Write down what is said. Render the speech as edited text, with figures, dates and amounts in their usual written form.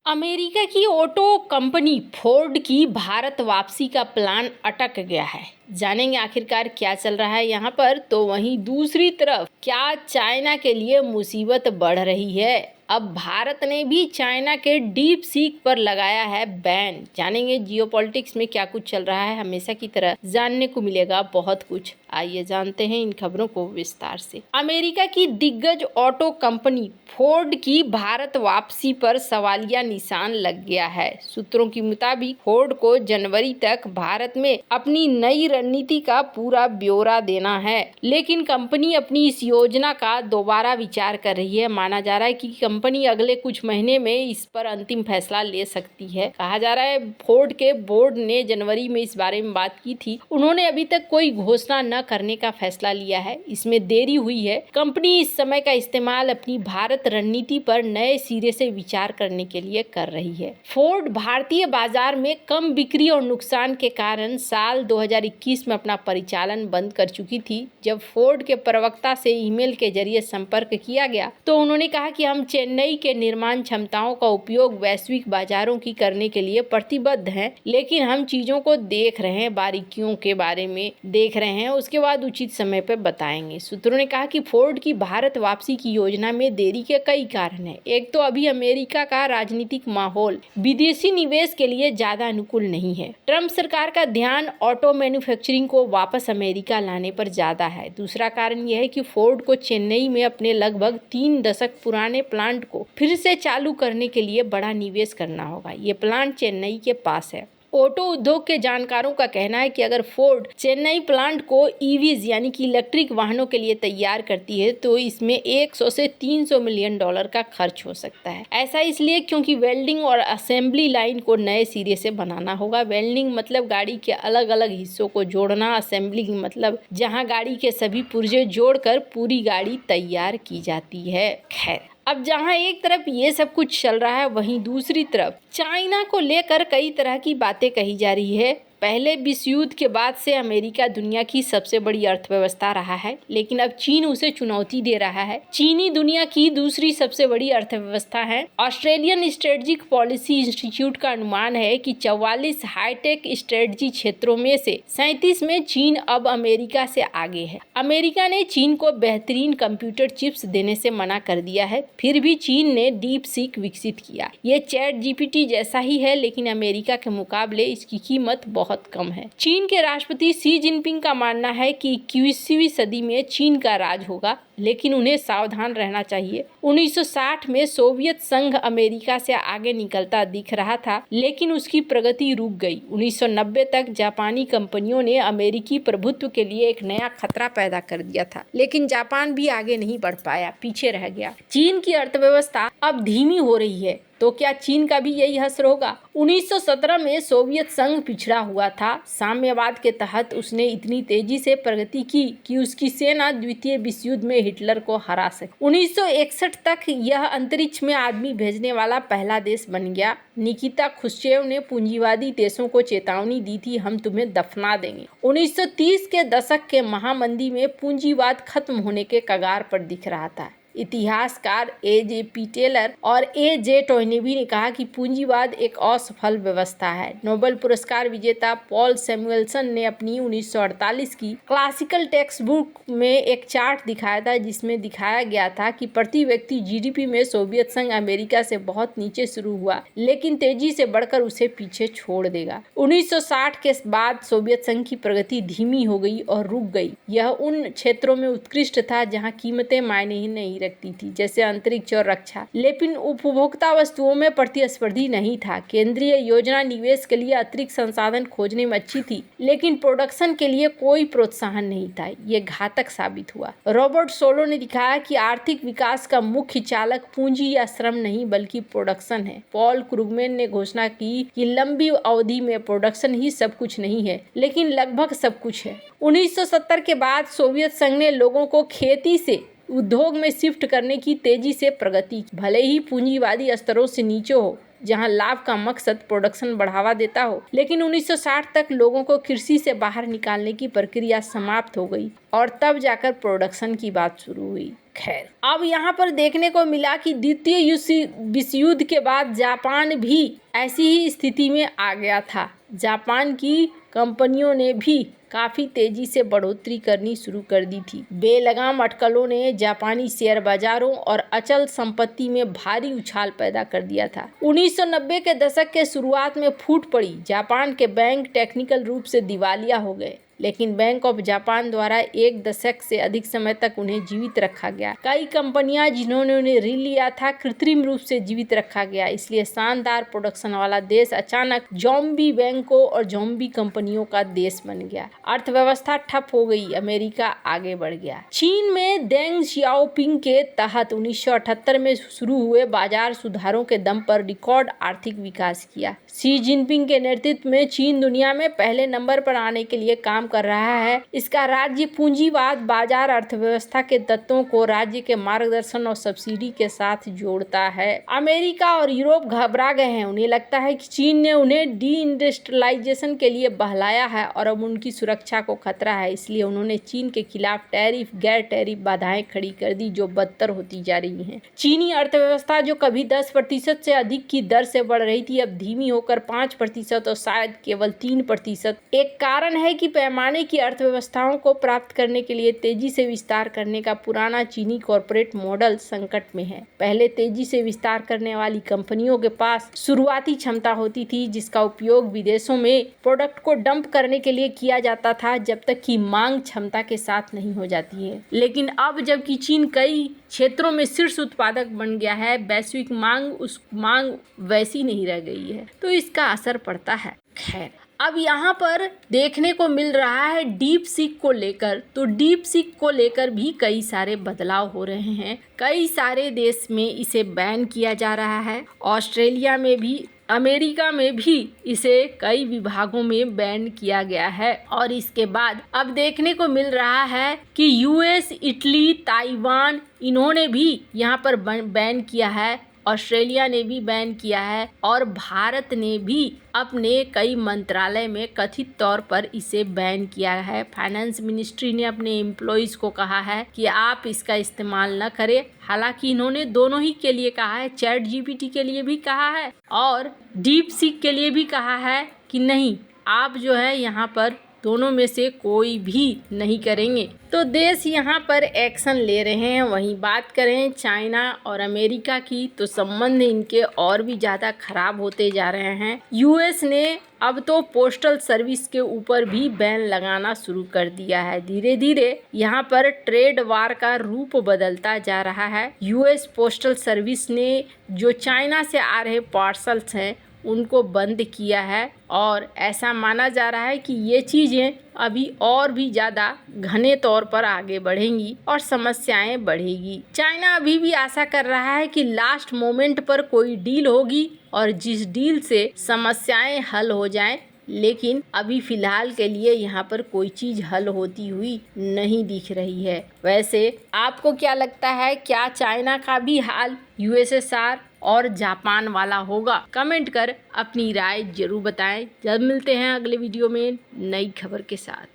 America की auto company Ford की भारत वापसी का प्लान अटक गया है। जानेंगे आखिरकार क्या चल रहा है यहाँ पर। तो वहीं दूसरी तरफ क्या चाइना के लिए मुसीबत बढ़ रही है। अब भारत ने भी चाइना के डीप सीक पर लगाया है बैन। जानेंगे जियोपॉलिटिक्स में क्या कुछ चल रहा है। हमेशा की तरह जानने को मिलेगा बहुत कुछ। आइए जानते हैं इन खबरों को विस्तार से। अमेरिका की दिग्गज ऑटो कंपनी फोर्ड की भारत वापसी पर सवालिया निशान लग गया है। सूत्रों के मुताबिक फोर्ड को जनवरी तक भारत में अपनी नई रणनीति का पूरा ब्यौरा देना है, लेकिन कंपनी अपनी इस योजना का दोबारा विचार कर रही है। माना जा रहा है कि कंपनी अगले कुछ महीने में इस पर अंतिम फैसला ले सकती है। कहा जा रहा है फोर्ड के बोर्ड ने जनवरी में इस बारे में बात की थी। उन्होंने अभी तक कोई घोषणा न करने का फैसला लिया है। इसमें देरी हुई है। कंपनी इस समय का इस्तेमाल अपनी भारत रणनीति पर नए सिरे से विचार करने के लिए कर रही है। फोर्ड भारतीय बाजार में कम बिक्री और नुकसान के कारण साल 2021 में अपना परिचालन बंद कर चुकी थी। जब फोर्ड के प्रवक्ता से ईमेल के जरिए संपर्क किया गया तो उन्होंने कहा कि हम चेन्नई के निर्माण क्षमताओं का उपयोग वैश्विक बाजारों की करने के लिए प्रतिबद्ध हैं, लेकिन हम चीजों को देख रहे हैं, बारीकियों के बारे में देख रहे हैं, उसके बाद उचित समय पर बताएंगे। सूत्रों ने कहा कि फोर्ड की भारत वापसी की योजना में देरी के कई कारण हैं। एक तो अभी अमेरिका का राजनीतिक माहौल विदेशी निवेश के लिए ज्यादा अनुकूल नहीं है। ट्रंप सरकार का ध्यान ऑटो मैन्युफैक्चरिंग को वापस अमेरिका लाने पर ज्यादा है। दूसरा कारण यह है कि फोर्ड को चेन्नई में अपने लगभग 3 दशक पुराने प्लांट को फिर से चालू करने के लिए बड़ा निवेश करना होगा। ये प्लांट चेन्नई के पास है। ऑटो उद्योग के जानकारों का कहना है कि अगर फोर्ड चेन्नई प्लांट को ईवीज यानी कि इलेक्ट्रिक वाहनों के लिए तैयार करती है तो इसमें 100 से 300 मिलियन डॉलर का खर्च हो सकता है। ऐसा इसलिए क्योंकि वेल्डिंग और असेंबली लाइन को नए सिरे से बनाना होगा। वेल्डिंग मतलब गाड़ी के अलग अलग हिस्सों को जोड़ना, असेंबलिंग मतलब जहां गाड़ी के सभी पुर्जे जोड़कर पूरी गाड़ी तैयार की जाती है। खैर, अब जहां एक तरफ ये सब कुछ चल रहा है, वहीं दूसरी तरफ चाइना को लेकर कई तरह की बातें कही जा रही है। पहले विश्व युद्ध के बाद से अमेरिका दुनिया की सबसे बड़ी अर्थव्यवस्था रहा है, लेकिन अब चीन उसे चुनौती दे रहा है। चीनी दुनिया की दूसरी सबसे बड़ी अर्थव्यवस्था है। ऑस्ट्रेलियन स्ट्रेटेजिक पॉलिसी इंस्टीट्यूट का अनुमान है कि 44 हाईटेक स्ट्रेटजी क्षेत्रों में से 37 में चीन अब अमेरिका से आगे है। अमेरिका ने चीन को बेहतरीन कंप्यूटर चिप्स देने से मना कर दिया है, फिर भी चीन ने डीप सीक विकसित किया। ये चैट जीपीटी जैसा ही है, लेकिन अमेरिका के मुकाबले इसकी कीमत बहुत कम है। चीन के राष्ट्रपति शी जिनपिंग का मानना है कि 21वीं सदी में चीन का राज होगा, लेकिन उन्हें सावधान रहना चाहिए। 1960 में सोवियत संघ अमेरिका से आगे निकलता दिख रहा था, लेकिन उसकी प्रगति रुक गई। 1990 तक जापानी कंपनियों ने अमेरिकी प्रभुत्व के लिए एक नया खतरा पैदा कर दिया था, लेकिन जापान भी आगे नहीं बढ़ पाया, पीछे रह गया। चीन की अर्थव्यवस्था अब धीमी हो रही है, तो क्या चीन का भी यही असर होगा? 1917 में सोवियत संघ पिछड़ा हुआ था। साम्यवाद के तहत उसने इतनी तेजी से प्रगति की कि उसकी सेना द्वितीय विश्व युद्ध में हिटलर को हरा सकी। 1961 तक यह अंतरिक्ष में आदमी भेजने वाला पहला देश बन गया। निकिता खुश्चेव ने पूंजीवादी देशों को चेतावनी दी थी, हम तुम्हें दफना देंगे। 1930 के दशक के महामंदी में पूंजीवाद खत्म होने के कगार पर दिख रहा था। इतिहासकार ए.जे.पी. टेलर और ए.जे. टोयनेबी ने कहा कि पूंजीवाद एक असफल व्यवस्था है। नोबेल पुरस्कार विजेता पॉल सैमुएल्सन ने अपनी 1948 की क्लासिकल टेक्स्ट बुक में एक चार्ट दिखाया था, जिसमें दिखाया गया था कि प्रति व्यक्ति जीडीपी में सोवियत संघ अमेरिका से बहुत नीचे शुरू हुआ, लेकिन तेजी से बढ़कर उसे पीछे छोड़ देगा। 1960 के बाद सोवियत संघ की प्रगति धीमी हो गई और रुक गई। यह उन क्षेत्रों में उत्कृष्ट था जहाँ कीमतें मायने ही नहीं रखती थी, जैसे अंतरिक्ष और रक्षा, लेकिन उपभोक्ता वस्तुओं में प्रतिस्पर्धी नहीं था। केंद्रीय योजना निवेश के लिए अतिरिक्त संसाधन खोजने में अच्छी थी, लेकिन प्रोडक्शन के लिए कोई प्रोत्साहन नहीं था। ये घातक साबित हुआ। रॉबर्ट सोलो ने दिखाया कि आर्थिक विकास का मुख्य चालक पूंजी या श्रम नहीं बल्कि प्रोडक्शन है। पॉल क्रुगमैन ने घोषणा की कि लंबी अवधि में प्रोडक्शन ही सब कुछ नहीं है, लेकिन लगभग सब कुछ है। 1970 के बाद सोवियत संघ ने लोगों को खेती से उद्योग में शिफ्ट करने की तेजी से प्रगति की। भले ही पूंजीवादी स्तरों से नीचे हो, जहां लाभ का मकसद प्रोडक्शन बढ़ावा देता हो। लेकिन 1960 तक लोगों को कृषि से बाहर निकालने की प्रक्रिया समाप्त हो गई और तब जाकर प्रोडक्शन की बात शुरू हुई। खैर, अब यहाँ पर देखने को मिला कि द्वितीय विश्व युद्ध के बाद जापान भी ऐसी ही स्थिति में आ गया था। जापान की कंपनियों ने भी काफ़ी तेजी से बढ़ोतरी करनी शुरू कर दी थी। बेलगाम अटकलों ने जापानी शेयर बाजारों और अचल संपत्ति में भारी उछाल पैदा कर दिया था। 1990 के दशक के शुरुआत में फूट पड़ी। जापान के बैंक टेक्निकल रूप से दिवालिया हो गए, लेकिन बैंक ऑफ जापान द्वारा एक दशक से अधिक समय तक उन्हें जीवित रखा गया। कई कंपनियां जिन्होंने उन्हें ऋण लिया था कृत्रिम रूप से जीवित रखा गया। इसलिए शानदार प्रोडक्शन वाला देश अचानक ज़ॉम्बी बैंकों और ज़ॉम्बी कंपनियों का देश बन गया। अर्थव्यवस्था ठप हो गई, अमेरिका आगे बढ़ गया। चीन में देंग शियाओपिंग के तहत 1978 में शुरू हुए बाजार सुधारों के दम पर रिकॉर्ड आर्थिक विकास किया। शी जिनपिंग के नेतृत्व में चीन दुनिया में पहले नंबर पर आने के लिए काम कर रहा है। इसका राज्य पूंजीवाद बाजार अर्थव्यवस्था के तत्वों को राज्य के मार्गदर्शन और सब्सिडी के साथ जोड़ता है। अमेरिका और यूरोप घबरा गए हैं। उन्हें लगता है कि चीन ने उन्हें डी इंडस्ट्रियलाइजेशन के लिए बहलाया है और अब उनकी सुरक्षा को खतरा है। इसलिए उन्होंने चीन के खिलाफ टैरिफ गैर टैरिफ बाधाएं खड़ी कर दी, जो बदतर होती जा रही हैं। चीनी अर्थव्यवस्था जो कभी 10% से अधिक की दर से बढ़ रही थी, अब धीमी होकर 5% और शायद केवल 3%। एक कारण है कि पैमाने की अर्थव्यवस्थाओं को प्राप्त करने के लिए तेजी से विस्तार करने का पुराना चीनी कॉर्पोरेट मॉडल संकट में है। पहले तेजी से विस्तार करने वाली कंपनियों के पास शुरुआती क्षमता होती थी, जिसका उपयोग विदेशों में प्रोडक्ट को डंप करने के लिए किया जाता था, जब तक कि मांग क्षमता के साथ नहीं हो जाती है। लेकिन अब जबकि चीन कई क्षेत्रों में शीर्ष उत्पादक बन गया है, वैश्विक मांग वैसी नहीं रह गई है, तो इसका असर पड़ता है। खैर, अब यहाँ पर देखने को मिल रहा है डीप सीक को लेकर, तो डीप सीक को लेकर भी कई सारे बदलाव हो रहे हैं। कई सारे देश में इसे बैन किया जा रहा है। ऑस्ट्रेलिया में भी, अमेरिका में भी इसे कई विभागों में बैन किया गया है। और इसके बाद अब देखने को मिल रहा है कि यूएस, इटली, ताइवान, इन्होंने भी यहाँ पर बैन किया है। ऑस्ट्रेलिया ने भी बैन किया है और भारत ने भी अपने कई मंत्रालय में कथित तौर पर इसे बैन किया है। फाइनेंस मिनिस्ट्री ने अपने एम्प्लॉइज़ को कहा है कि आप इसका इस्तेमाल न करें। हालांकि इन्होंने दोनों ही के लिए कहा है, चैट जीपीटी के लिए भी कहा है और डीप सीक के लिए भी कहा है कि नहीं, आप जो है यहाँ पर दोनों में से कोई भी नहीं करेंगे। तो देश यहाँ पर एक्शन ले रहे हैं। वहीं बात करें चाइना और अमेरिका की, तो संबंध इनके और भी ज़्यादा खराब होते जा रहे हैं। यूएस ने अब तो पोस्टल सर्विस के ऊपर भी बैन लगाना शुरू कर दिया है। धीरे धीरे यहाँ पर ट्रेड वार का रूप बदलता जा रहा है। यूएस पोस्टल सर्विस ने जो चाइना से आ रहे पार्सल्स हैं उनको बंद किया है और ऐसा माना जा रहा है कि ये चीज़ें अभी और भी ज़्यादा घने तौर पर आगे बढ़ेंगी और समस्याएं बढ़ेगी। चाइना अभी भी आशा कर रहा है कि लास्ट मोमेंट पर कोई डील होगी और जिस डील से समस्याएं हल हो जाएं, लेकिन अभी फ़िलहाल के लिए यहाँ पर कोई चीज़ हल होती हुई नहीं दिख रही है। वैसे आपको क्या लगता है, क्या चाइना का भी हाल यूएसएसआर और जापान वाला होगा? कमेंट कर अपनी राय जरूर बताएं। जल्द मिलते हैं अगले वीडियो में नई खबर के साथ।